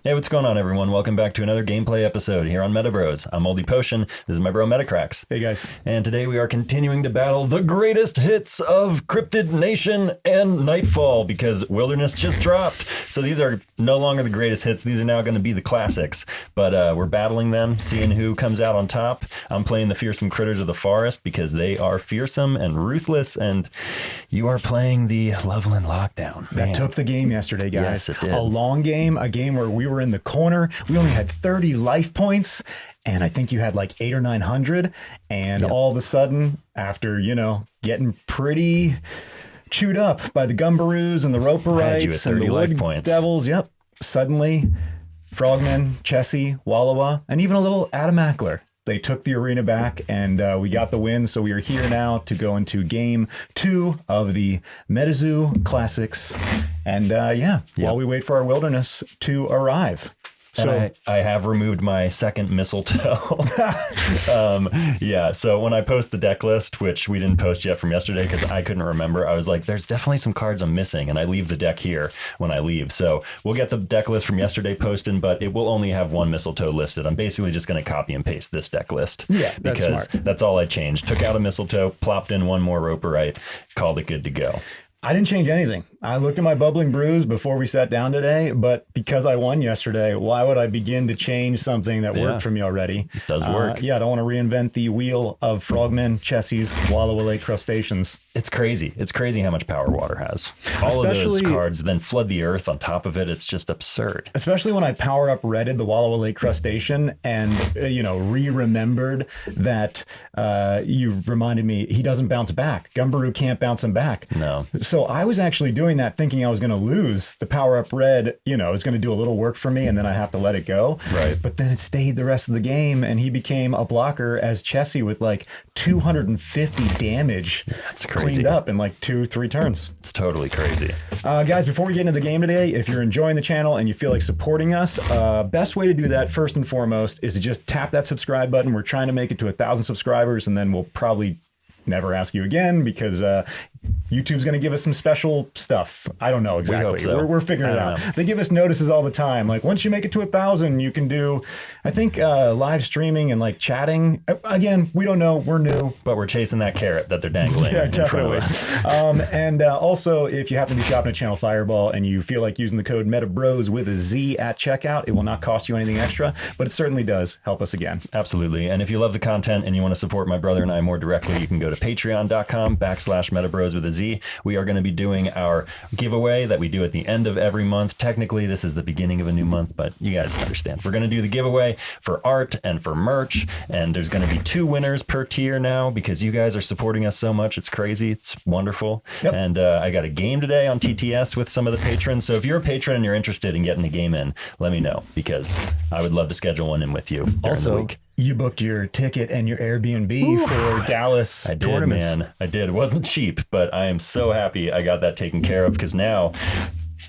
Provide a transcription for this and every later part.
Hey, what's going on, everyone? Welcome back to another gameplay episode here on MetaBroz. I'm Moldy Potion. This is my bro Crax. Hey guys. And today we are continuing to battle the greatest hits of Cryptid Nation and Nightfall because Wilderness just dropped. So these are no longer the greatest hits. These are now going to be the classics. But we're battling them, seeing who comes out on top. I'm playing the Fearsome Critters of the Forest because they are fearsome and ruthless. And you are playing the Loveland Lockdown. That took the game yesterday, guys. Yes, it did. A long game, a game where we were in the corner. We only had 30 life points, and I think you had like 800 or 900. And all of a sudden, after, getting pretty chewed up by the Gumberoos and the Roperites and the Wood points. Devils, suddenly Frogman, Chessie, Wallowa, and even a little Ackler. They took the arena back, and we got the win. So we are here now to go into game 2 of the MetaZoo Classics. And while we wait for our Wilderness to arrive. So I have removed my second Mistletoe. So when I post the deck list, which we didn't post yet from yesterday because I couldn't remember, I was like, there's definitely some cards I'm missing, and I leave the deck here when I leave. So we'll get the deck list from yesterday posted, but it will only have one Mistletoe listed. I'm basically just going to copy and paste this deck list. Yeah, that's because smart. That's all I changed. Took out a Mistletoe, plopped in one more Roperite, called it good to go. I didn't change anything. I looked at my bubbling brews before we sat down today, but because I won yesterday, why would I begin to change something that worked for me already? It does work. I don't want to reinvent the wheel of Frogmen, Chessies, Wallowa Lake Crustaceans. It's crazy. It's crazy how much power water has. All of those cards, then flood the earth on top of it. It's just absurd. Especially when I Powerup Redded the Wallowa Lake Crustacean and, remembered that you reminded me he doesn't bounce back. Gumberoo can't bounce him back. No. So I was actually doing that thinking I was going to lose. The Powerup Red, is going to do a little work for me and then I have to let it go. Right. But then it stayed the rest of the game and he became a blocker as Chessie with like 250 damage. That's crazy. Cleaned up in like 2-3 turns. It's totally crazy. Guys, before we get into the game today, if you're enjoying the channel and you feel like supporting us, best way to do that first and foremost is to just tap that subscribe button. We're trying to make it to 1,000 subscribers and then we'll probably never ask you again because YouTube's going to give us some special stuff. I don't know exactly. We hope so. We're figuring it out. They give us notices all the time. Like once you make it to 1,000, you can do, I think, live streaming and like chatting. Again, we don't know. We're new. But we're chasing that carrot that they're dangling in front of us. And also, if you happen to be shopping at Channel Fireball and you feel like using the code MetaBroz with a Z at checkout, it will not cost you anything extra, but it certainly does help us again. Absolutely. And if you love the content and you want to support my brother and I more directly, you can go to patreon.com/MetaBroz with a Z. We are going to be doing our giveaway that we do at the end of every month. Technically, this is the beginning of a new month, but you guys understand. We're going to do the giveaway for art and for merch, and there's going to be 2 winners per tier now because you guys are supporting us so much. It's crazy. It's wonderful. Yep. And I got a game today on TTS with some of the patrons. So if you're a patron and you're interested in getting a game in, let me know because I would love to schedule one in with you during the week. You booked your ticket and your Airbnb for Dallas tournaments. Man. I did. It wasn't cheap, but I am so happy I got that taken care of because now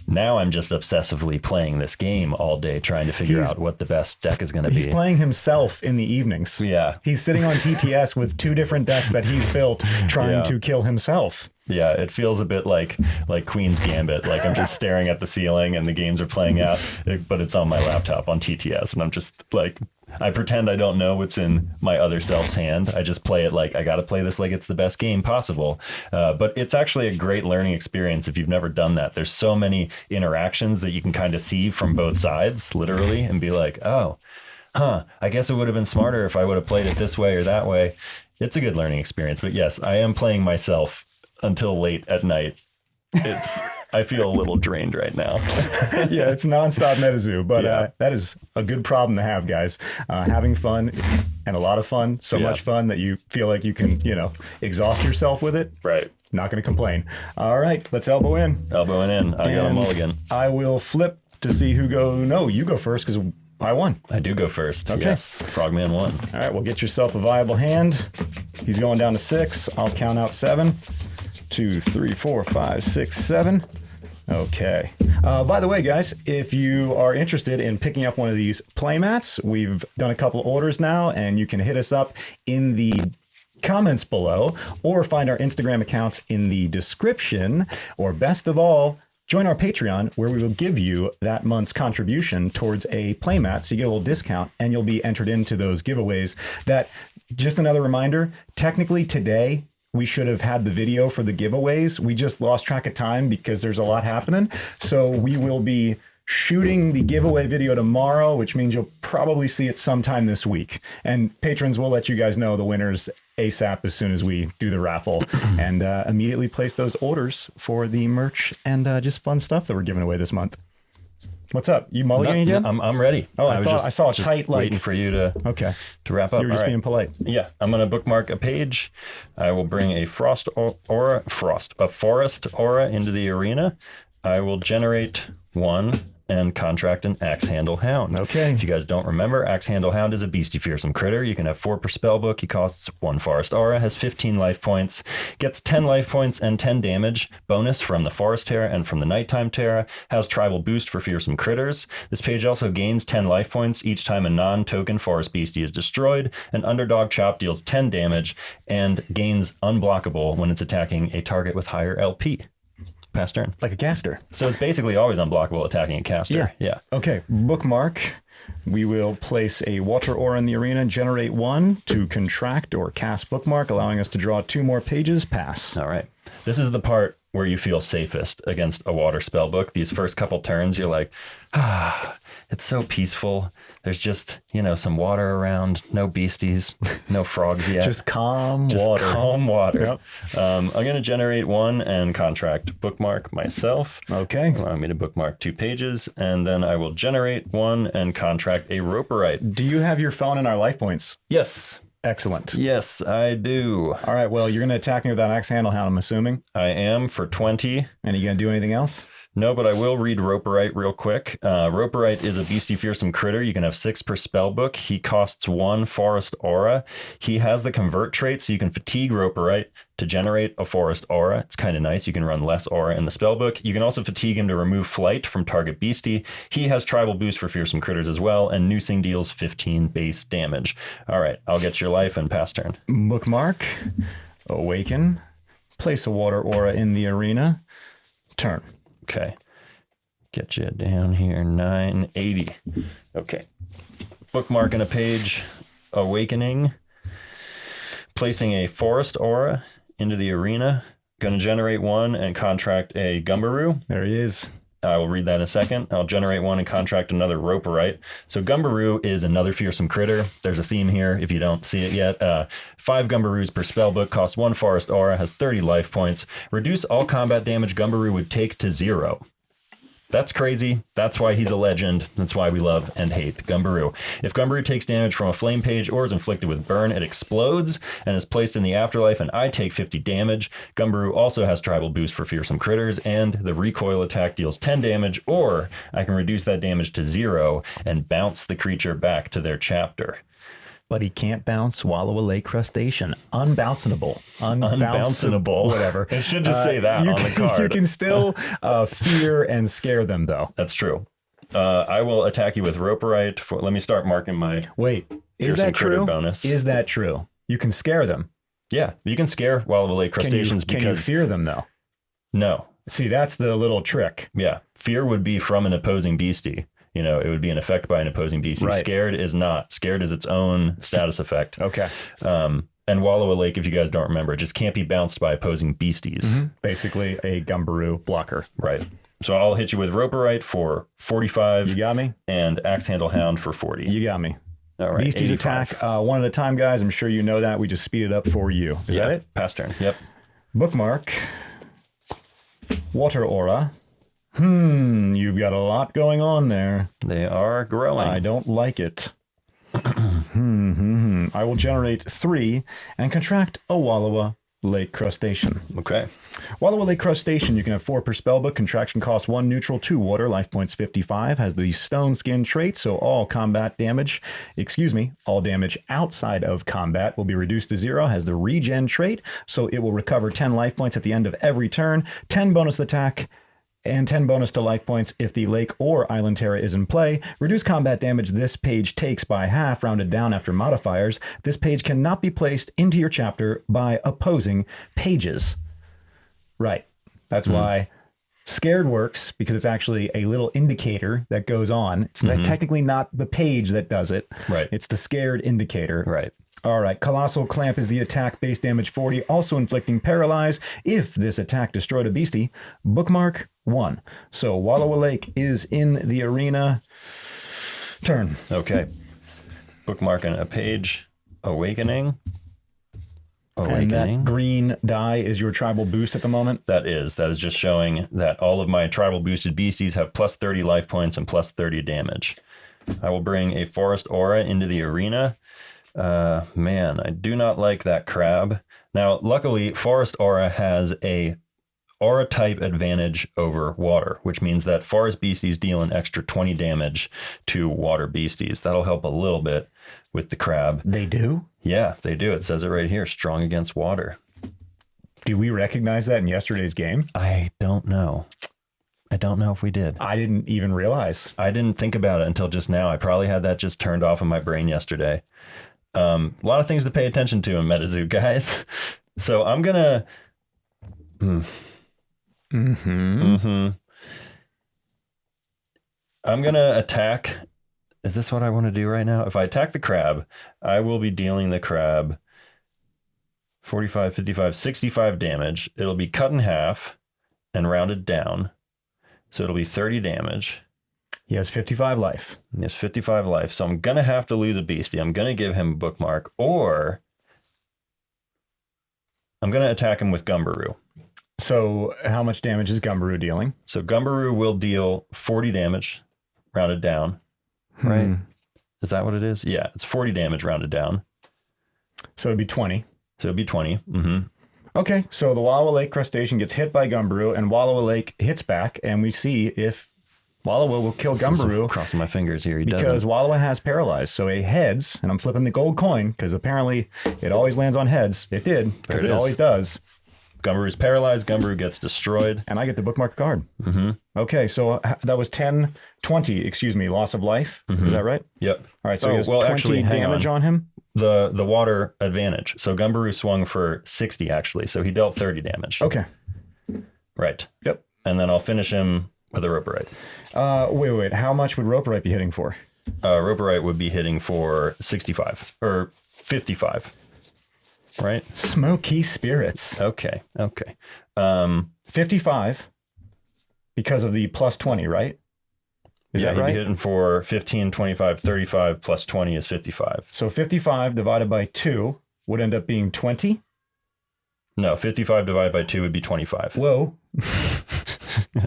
I'm just obsessively playing this game all day trying to figure out what the best deck is going to be. He's playing himself in the evenings. Yeah. He's sitting on TTS with 2 different decks that he's built trying to kill himself. Yeah, it feels a bit like Queen's Gambit. Like I'm just staring at the ceiling and the games are playing out, but it's on my laptop on TTS and I'm just like... I pretend I don't know what's in my other self's hand. I just play it like I got to play this like it's the best game possible. But it's actually a great learning experience if you've never done that. There's so many interactions that you can kind of see from both sides, literally, and be like, oh, I guess it would have been smarter if I would have played it this way or that way. It's a good learning experience. But yes, I am playing myself until late at night. I feel a little drained right now. Yeah, it's nonstop MetaZoo, but that is a good problem to have, guys. Having fun and a lot of fun, so much fun that you feel like you can, exhaust yourself with it. Right. Not going to complain. All right, let's elbow in. Elbowing in. I got a mulligan. I will flip to see who go. No, you go first because I won. I do go first. Okay. Yes. Frogman won. All right, well, get yourself a viable hand. He's going down to 6. I'll count out 7. 2, 3, 4, 5, 6, 7. Okay. By the way, guys, if you are interested in picking up one of these playmats, we've done a couple orders now, and you can hit us up in the comments below or find our Instagram accounts in the description, or best of all, join our Patreon, where we will give you that month's contribution towards a playmat, so you get a little discount, and you'll be entered into those giveaways. That, just another reminder, technically today, we should have had the video for the giveaways. We just lost track of time because there's a lot happening. So we will be shooting the giveaway video tomorrow, which means you'll probably see it sometime this week. And patrons will let you guys know the winners ASAP as soon as we do the raffle and immediately place those orders for the merch and just fun stuff that we're giving away this month. What's up? You mulliganing again? I'm ready. Oh, I saw a tight waiting for you to wrap up. You were just being polite. Yeah, I'm gonna bookmark a page. I will bring a forest aura into the arena. I will generate one and contract an Axehandle Hound. Okay. If you guys don't remember, Axehandle Hound is a beastie fearsome critter. You can have 4 per spell book. He costs 1 forest aura, has 15 life points, gets 10 life points and 10 damage bonus from the forest Terra and from the nighttime Terra, has tribal boost for fearsome critters. This page also gains 10 life points each time a non-token forest beastie is destroyed. An underdog chop deals 10 damage and gains unblockable when it's attacking a target with higher LP. Pass turn. Like a caster. So it's basically always unblockable attacking a caster. Yeah. Okay, bookmark. We will place a water aura in the arena, generate 1 to contract or cast bookmark, allowing us to draw 2 more pages. Pass. All right. This is the part where you feel safest against a water spell book. These first couple turns, you're like, it's so peaceful. There's just, some water around, no beasties, no frogs yet. Just calm water. Yep. I'm going to generate 1 and contract bookmark myself. Okay. Allow me to bookmark 2 pages, and then I will generate 1 and contract a Roperite. Do you have your phone in our life points? Yes. Excellent. Yes, I do. All right, well, you're going to attack me with that Axehandle Hound, I'm assuming. I am for 20. And are you going to do anything else? No, but I will read Roperite real quick. Roperite is a beastie fearsome critter. You can have 6 per spell book. He costs 1 forest aura. He has the convert trait, so you can fatigue Roperite to generate a forest aura. It's kind of nice. You can run less aura in the spell book. You can also fatigue him to remove flight from target beastie. He has tribal boost for fearsome critters as well, and noosing deals 15 base damage. All right, I'll get your life and pass turn. Bookmark, awaken, place a water aura in the arena, turn. Okay, get you down here, 980. Okay, bookmarking a page, awakening, placing a forest aura into the arena, going to generate 1 and contract a Gumberoo. There he is. I will read that in a second. I'll generate 1 and contract another Roperite. So Gumberoo is another fearsome critter. There's a theme here if you don't see it yet. 5 Gumberoos per spellbook, costs 1 forest aura, has 30 life points. Reduce all combat damage Gumberoo would take to 0. That's crazy. That's why he's a legend. That's why we love and hate Gumberoo. If Gumberoo takes damage from a flame page or is inflicted with burn, it explodes and is placed in the afterlife, and I take 50 damage. Gumberoo also has tribal boost for fearsome critters, and the recoil attack deals 10 damage, or I can reduce that damage to 0 and bounce the creature back to their chapter. But he can't bounce Wallowa Lake Crustacean. Unbounceable. Whatever. It should just say that on the card. You can still fear and scare them, though. That's true. I will attack you with Roperite. Let me start marking my is that true? Bonus. Is that true? You can scare them. Yeah, you can scare Wallowa Lake Crustaceans Can you fear them, though? No. See, that's the little trick. Yeah. Fear would be from an opposing beastie. It would be an effect by an opposing beastie. Right. Scared is not. Scared is its own status effect. Okay. And Wallowa Lake, if you guys don't remember, it just can't be bounced by opposing beasties. Mm-hmm. Basically a Gumberoo blocker. Right. So I'll hit you with Roperite for 45. You got me? And Axehandle Hound for 40. You got me. All right. Beasties 85. attack one at a time, guys. I'm sure you know that. We just speed it up for you. Is that it? Pass turn. Yep. Bookmark. Water aura. You've got a lot going on there. They are growing. I don't like it. I will generate 3 and contract a Wallowa Lake Crustacean. Okay. Wallowa Lake Crustacean, you can have 4 per spellbook. Contraction costs 1 neutral, 2 water, life points 55. Has the stone skin trait, so all damage outside of combat will be reduced to 0. Has the regen trait, so it will recover 10 life points at the end of every turn. 10 bonus attack and 10 bonus to life points if the lake or island Terra is in play. Reduce combat damage this page takes by half, rounded down after modifiers. This page cannot be placed into your chapter by opposing pages. Right. That's why Scared works because it's actually a little indicator that goes on. It's technically not the page that does it. Right. It's the scared indicator. Right. All right. Colossal Clamp is the attack, base damage 40, also inflicting paralyze. If this attack destroyed a beastie, Bookmark 1. So Wallowa Lake is in the arena. Turn. Okay. Bookmarking a page. Awakening. And that green die is your tribal boost at the moment? That is just showing that all of my tribal boosted beasties have plus 30 life points and plus 30 damage. I will bring a Forest Aura into the arena. Man, I do not like that crab. Now, luckily, Forest Aura has a Aura type advantage over water, which means that forest beasties deal an extra 20 damage to water beasties. That'll help a little bit with the crab. They do? Yeah, they do. It says it right here, strong against water. Do we recognize that in yesterday's game? I don't know. I don't know if we did. I didn't even realize. I didn't think about it until just now. I probably had that just turned off in my brain yesterday. A lot of things to pay attention to in MetaZoo, guys. So I'm going to... I'm going to attack. Is this what I want to do right now? If I attack the crab, I will be dealing the crab 45, 55, 65 damage. It'll be cut in half and rounded down. So it'll be 30 damage. He has 55 life. He has 55 life. So I'm going to have to lose a beastie. I'm going to give him a Bookmark, or I'm going to attack him with Gumberoo. So how much damage is Gumberoo dealing? So Gumberoo will deal 40 damage rounded down, right? Is that what it is? Yeah, it's 40 damage rounded down. So it'd be 20. So it'd be 20. Okay, so the Wallowa Lake Crustacean gets hit by Gumberoo, and Wallowa Lake hits back, and we see if Wallowa will kill Gumberoo. Crossing my fingers here. Because Wallowa has paralyzed. So a heads, and I'm flipping the gold coin, because apparently it always lands on heads. It did, because it always does. Gumberoo's paralyzed. Gumberoo gets destroyed. And I get the Bookmark card. Okay, so that was 20, excuse me, loss of life. Is that right? Yep. All right, so he has 20 damage on him. The water advantage. So Gumberoo swung for 60, actually. So he dealt 30 damage. Okay. Right. Yep. And then I'll finish him with a Roperite. Wait. How much would Roperite be hitting for? Roperite would be hitting for 65 or 55. Right? Smokey Spirits. Okay. 55 because of the plus 20, right? Is that right? He'd be hitting for 15, 25, 35 plus 20 is 55. So 55 divided by 2 would end up being 20? No, 55 divided by 2 would be 25. Whoa.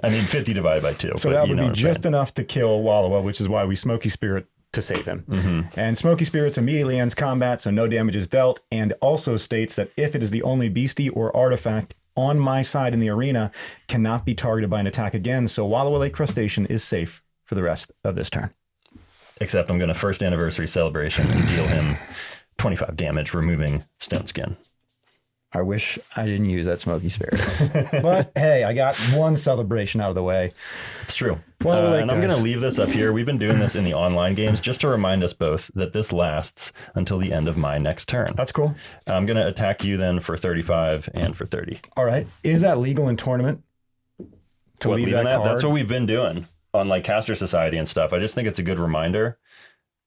I mean, 50 divided by 2. So that would be just enough to kill Wallowa, which is why we Smokey Spirit to save him. And Smokey Spirits immediately ends combat, so no damage is dealt, and also states that if it is the only beastie or artifact on my side in the arena, cannot be targeted by an attack again, so Wallowa Lake Crustacean is safe for the rest of this turn. Except I'm going to first anniversary celebration and deal him 25 damage, removing Stone Skin. I wish I didn't use that Smokey Spirits. But hey, I got one celebration out of the way. It's true. Well, and I'm going to leave this up here. We've been doing this in the online games just to remind us both that this lasts until the end of my next turn. That's cool. I'm going to attack you then for 35 and for 30. All right. Is that legal in tournament? To leave that card? That's what we've been doing on like Caster Society and stuff. I just think it's a good reminder.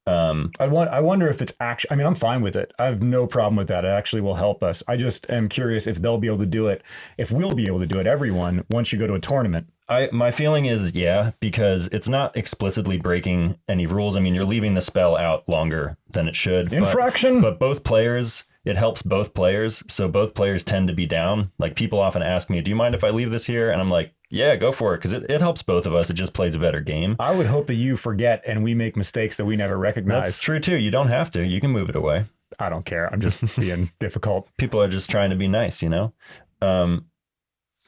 I wonder if it's actually, I mean, I'm fine with it. I have no problem with that. It actually will help us. I just am curious if they'll be able to do it, if we'll be able to do it, everyone, once you go to a tournament. My feeling is, yeah, because it's not explicitly breaking any rules. I mean, you're leaving the spell out longer than it should. Infraction! But both players, it helps both players. So both players tend to be down. Like people often ask me, do you mind if I leave this here? And I'm like, yeah, go for it, because it helps both of us. It just plays a better game. I would hope that you forget and we make mistakes that we never recognize. That's true, too. You don't have to. You can move it away. I don't care. I'm just being difficult. People are just trying to be nice, you know?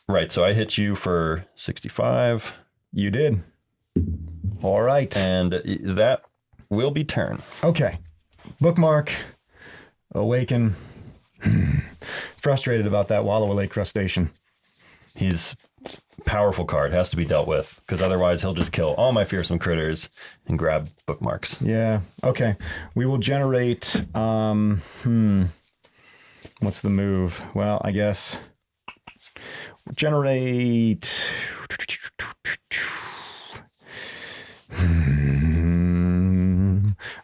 Right, so I hit you for 65. You did. All right. And that will be turn. Okay. Bookmark. Awaken. Frustrated about that Wallowa Lake Crustacean. He's powerful card, has to be dealt with, because otherwise he'll just kill all my fearsome critters and grab bookmarks. Yeah. Okay. We will generate what's the move? Well, I guess generate.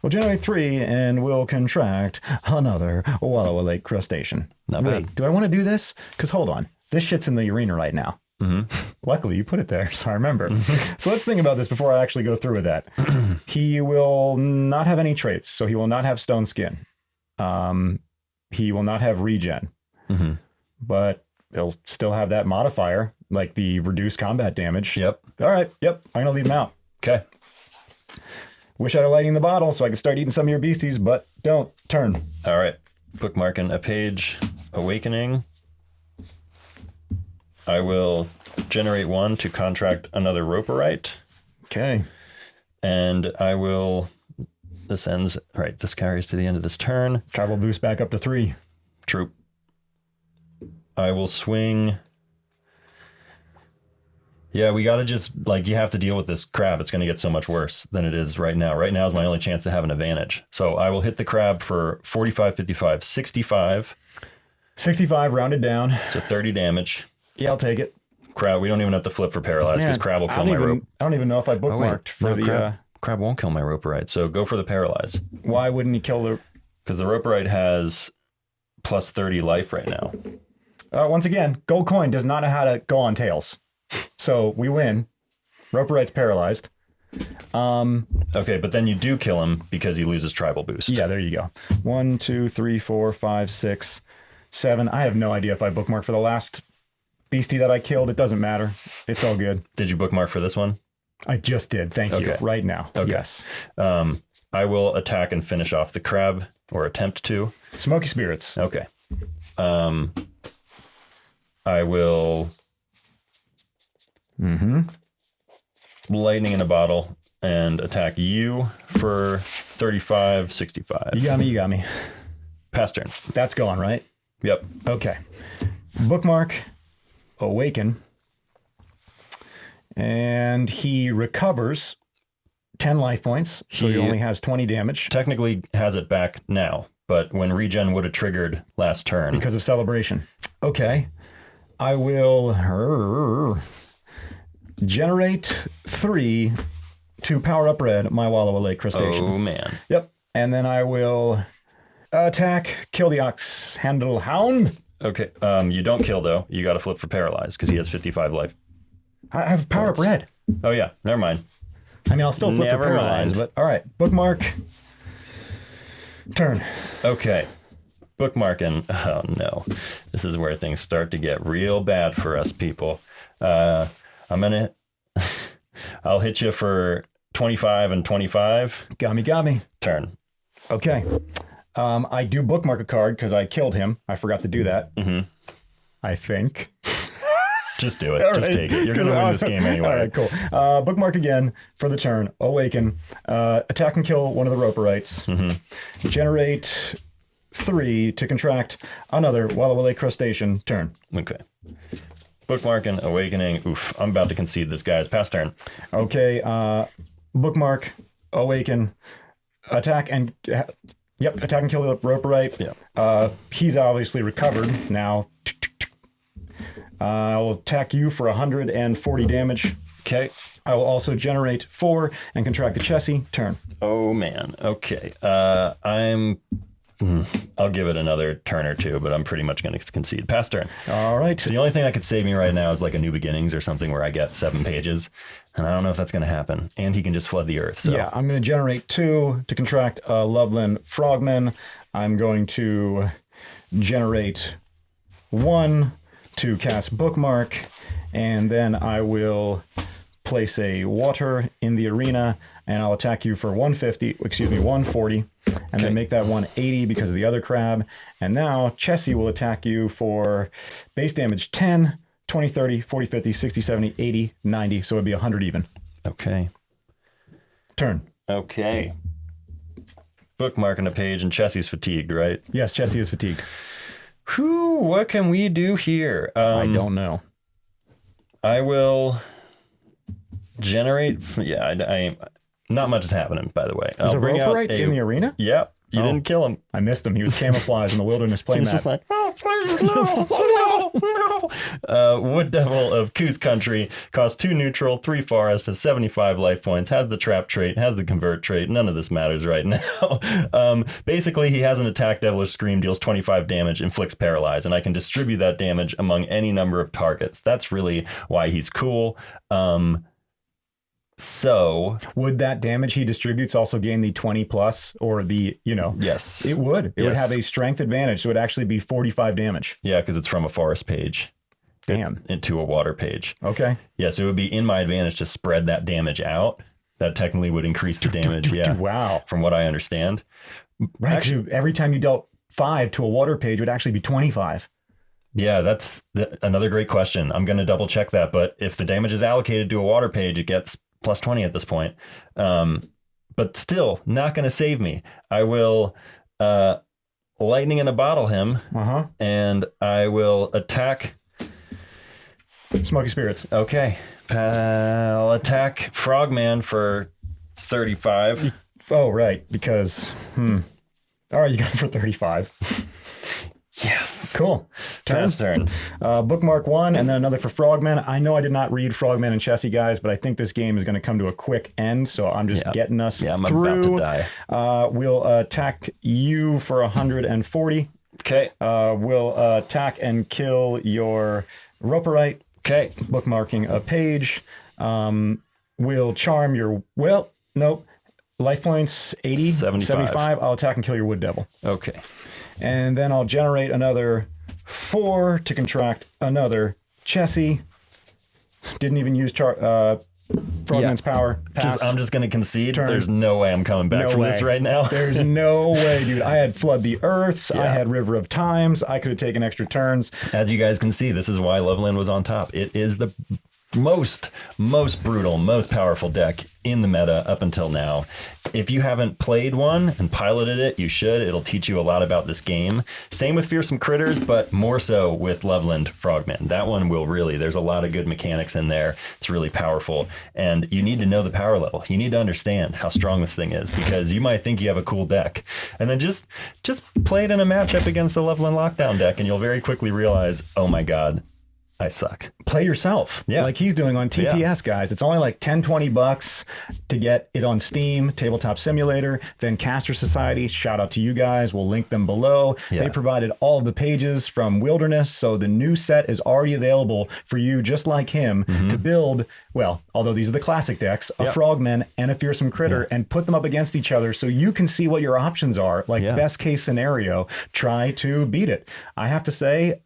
We'll generate 3 and we'll contract another Wallowa Lake Crustacean. Not Wait, bad. do I want to do this? Because hold on. This shit's in the arena right now. Luckily, you put it there, so I remember. So let's think about this before I actually go through with that. He will not have any traits, so he will not have Stone Skin. He will not have regen. But he'll still have that modifier, like the reduced combat damage. Yep. All right, yep, I'm going to leave him out. Okay. Wish I had a lighting in the bottle so I could start eating some of your beasties, but don't. Turn. All right. Bookmarking a page. Awakening. I will generate 1 to contract another Roperite. Okay. And I will... This ends... Right, this carries to the end of this turn. Tribal boost back up to 3. Troop. I will swing... Yeah, we got to just, like, you have to deal with this crab. It's going to get so much worse than it is right now. Right now is my only chance to have an advantage. So I will hit the crab for 45, 55, 65. 65 rounded down. So 30 damage. Yeah, I'll take it. Crab, we don't even have to flip for paralyzed because crab will kill my rope. I don't even know if I bookmarked for the... crab, crab won't kill my Roperite, so go for the paralyze. Why wouldn't he kill the... Because the Roperite has plus 30 life right now. Once again, gold coin does not know how to go on tails. So we win. Roperite's paralyzed. Okay, but then you do kill him because he loses tribal boost. Yeah, there you go. 1, 2, 3, 4, 5, 6, 7. I have no idea if I bookmarked for the last beastie that I killed. It doesn't matter. It's all good. Did you bookmark for this one? I just did. Thank you. Right now. Okay. Yes. I will attack and finish off the crab, or attempt to. Smokey Spirits. Okay. I will... Lightning in a bottle and attack you for 35, 65. You got me. You got me. Pass turn. That's gone, right? Yep. Okay. Bookmark. Awaken. And he recovers 10 life points, so he only has 20 damage. Technically has it back now, but when regen would have triggered last turn. Because of celebration. Okay. I will generate 3 to Powerup Red, my Wallowa Lake Crustacean. Oh, man. Yep. And then I will attack, kill the Axehandle Hound. Okay. You don't kill, though. You got to flip for paralyze because he has 55 life. I have Powerup Red. Oh, yeah. Never mind. I mean, I'll still flip Never for paralyze, mind. but all right. Bookmark. Turn. Okay. Bookmarking. Oh, no. This is where things start to get real bad for us people. I'm going to... I'll hit you for 25 and 25. Got me. Turn. Okay. I do bookmark a card because I killed him. I forgot to do that. I think. Just do it. Just take it. You're going to win this game anyway. All right, cool. Bookmark again for the turn. Awaken. Attack and kill one of the Roperites. Generate 3 to contract another Wallowa Lake Crustacean. Turn. Okay. Bookmarking, awakening. Oof. I'm about to concede this guy's pass turn. Okay. Bookmark, awaken, attack and... attack and kill the Roperite. Yeah. He's obviously recovered now. I'll attack you for 140 damage. Okay. I will also generate 4 and contract the Chessie. Turn. Oh, man. Okay. I'll give it another turn or two, but I'm pretty much going to concede. Pass turn. All right. The only thing that could save me right now is like a New Beginnings or something where I get 7 pages, and I don't know if that's going to happen. And he can just flood the earth. So. Yeah, I'm going to generate 2 to contract a Loveland Frogman. I'm going to generate 1 to cast Bookmark, and then I will place a water in the arena, and I'll attack you for 140, and then make that 180 because of the other crab. And now Chessie will attack you for base damage 10, 20, 30, 40, 50, 60, 70, 80, 90. So it'd be 100 even. Okay. Turn. Okay. Bookmarking a page, and Chessie's fatigued, right? Yes, Chessie is fatigued. Whew, what can we do here? I don't know. I will generate... Yeah, I not much is happening, by the way. Is a Roperite in the arena? Yep. You didn't kill him. I missed him. He was camouflaged in the wilderness playmat. He's just like, oh, please, no, no, no. Wood Devil of Coos Country costs 2 neutral, 3 forest, has 75 life points, has the trap trait, has the convert trait. None of this matters right now. Basically, he has an attack devilish scream, deals 25 damage, inflicts paralyze, and I can distribute that damage among any number of targets. That's really why he's cool. So would that damage he distributes also gain the 20 plus or the, yes, it would. It would Yes. have a strength advantage. So it would actually be 45 damage. Yeah, because it's from a forest page. Damn. Into a water page. Okay. Yeah, so it would be in my advantage to spread that damage out. That technically would increase the damage. Yeah. Wow. From what I understand. Right. Actually, every time you dealt 5 to a water page, it would actually be 25. Yeah, that's another great question. I'm going to double check that. But if the damage is allocated to a water page, it gets plus 20 at this point. But still not going to save me. I will lightning in a bottle him. And I will attack Smokey Spirits. Okay. I'll attack Frogman for 35. Oh, right. Because, all right, you got it for 35. Yes. Cool. Turn. Bookmark 1 and then another for Frogman. I know I did not read Frogman and Chessie, guys, but I think this game is going to come to a quick end, so I'm just getting us I'm through. about to die. We'll attack you for 140. Okay. We'll attack and kill your Roperite. Okay. Bookmarking a page. We'll charm your... Well, nope. Life points 80. 75. I'll attack and kill your Wood Devil. Okay. And then I'll generate another 4 to contract another Chessie. Didn't even use Frogman's power. I'm just going to concede. Turn. There's no way I'm coming back from this right now. There's no way, dude. I had Flood the Earths. I had River of Times. I could have taken extra turns. As you guys can see, this is why Loveland was on top. It is the most brutal, most powerful deck in the meta up until now. If you haven't played one and piloted it, you should. It'll teach you a lot about this game. Same with Fearsome Critters, but more so with Loveland Frogman. That one will really, there's a lot of good mechanics in there. It's really powerful. And you need to know the power level. You need to understand how strong this thing is, because you might think you have a cool deck. And then just play it in a matchup against the Loveland Lockdown deck, and you'll very quickly realize, oh my God, I suck. Play yourself. Yeah. Like he's doing on TTS, guys. It's only like $10-20 to get it on Steam, Tabletop Simulator, then Caster Society. Shout out to you guys. We'll link them below. They provided all of the pages from Wilderness. So the new set is already available for you, just like him, to build, well, although these are the classic decks, a Frogman and a Fearsome Critter, and put them up against each other so you can see what your options are. Like best case scenario, try to beat it. I have to say,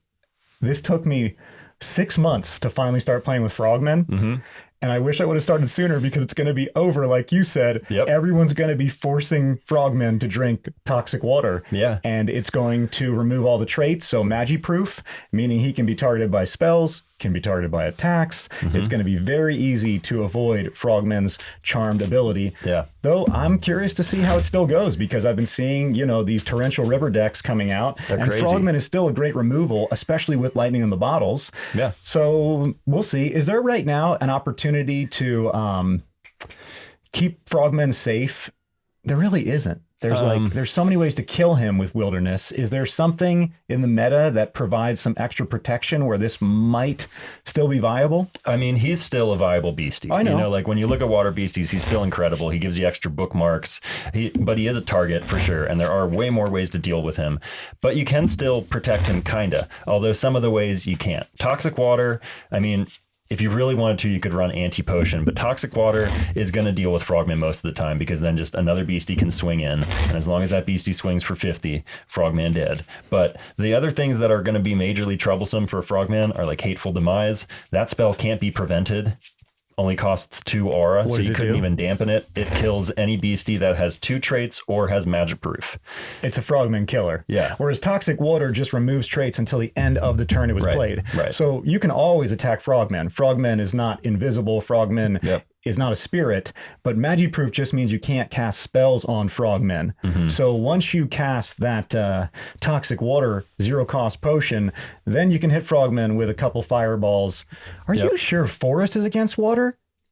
this took me 6 months to finally start playing with Frogmen. And I wish I would have started sooner, because it's going to be over. Like you said, everyone's going to be forcing Frogmen to drink toxic water. And it's going to remove all the traits. So Magi-proof, meaning he can be targeted by spells, can be targeted by attacks. It's going to be very easy to avoid Frogman's charmed ability. Though I'm curious to see how it still goes, because I've been seeing, these torrential river decks coming out. They're and crazy. Frogman is still a great removal, especially with lightning in the bottles. So we'll see. Is there right now an opportunity to keep Frogman safe? There really isn't. There's so many ways to kill him with Wilderness. Is there something in the meta that provides some extra protection where this might still be viable? I mean, he's still a viable beastie. I know. Like when you look at water beasties, he's still incredible. He gives you extra bookmarks, but he is a target for sure. And there are way more ways to deal with him, but you can still protect him kinda. Although some of the ways you can't. Toxic water, I mean, if you really wanted to, you could run anti-potion, but toxic water is going to deal with Frogman most of the time, because then just another beastie can swing in, and as long as that beastie swings for 50, Frogman dead. But the other things that are going to be majorly troublesome for Frogman are like Hateful Demise. That spell can't be prevented. Only costs 2 aura, so you couldn't even dampen it. It kills any beastie that has 2 traits or has magic proof. It's a Frogman killer. Whereas Toxic Water just removes traits until the end of the turn it was played. So you can always attack Frogman. Frogman is not invisible. Frogman is not a spirit, but Magi-proof just means you can't cast spells on Frogmen. So once you cast that Toxic Water 0-cost potion, then you can hit Frogmen with a couple fireballs. Are you sure Forest is against water?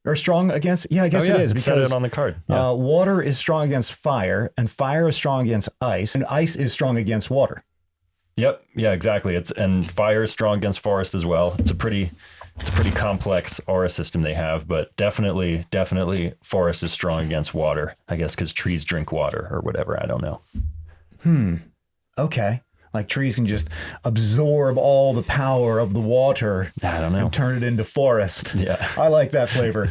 Or strong against? Yeah, I guess Oh, yeah, it is it said because it on the card. Yeah. water is strong against fire, and fire is strong against ice, and ice is strong against water. Yep. Yeah, exactly. And fire is strong against forest as well. It's a pretty complex aura system they have, but definitely forest is strong against water. I guess because trees drink water or whatever. I don't know. Okay. Like trees can just absorb all the power of the water. I don't know. And turn it into forest. Yeah. I like that flavor.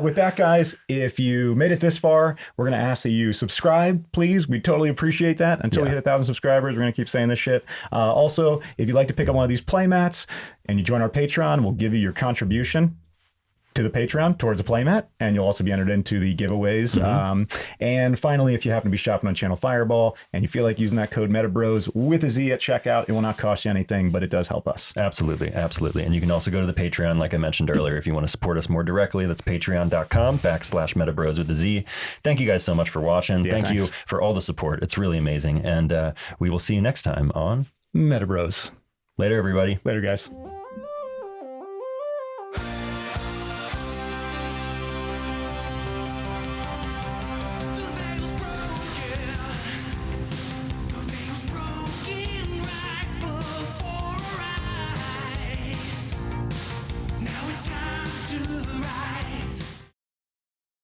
With that, guys, if you made it this far, we're going to ask that you subscribe, please. We totally appreciate that. Until we hit 1,000 subscribers, we're going to keep saying this shit. Also, if you'd like to pick up one of these playmats and you join our Patreon, we'll give you your contribution to the Patreon towards a playmat, and you'll also be entered into the giveaways. And finally, if you happen to be shopping on Channel Fireball and you feel like using that code MetaBroz with a Z at checkout, it will not cost you anything, but it does help us. Absolutely. And you can also go to the Patreon, like I mentioned earlier, if you want to support us more directly. That's patreon.com/MetaBroz with a Z. Thank you guys so much for watching. Thank you for all the support. It's really amazing. And we will see you next time on MetaBroz. Later, everybody. Later, guys. Now it's time to rise.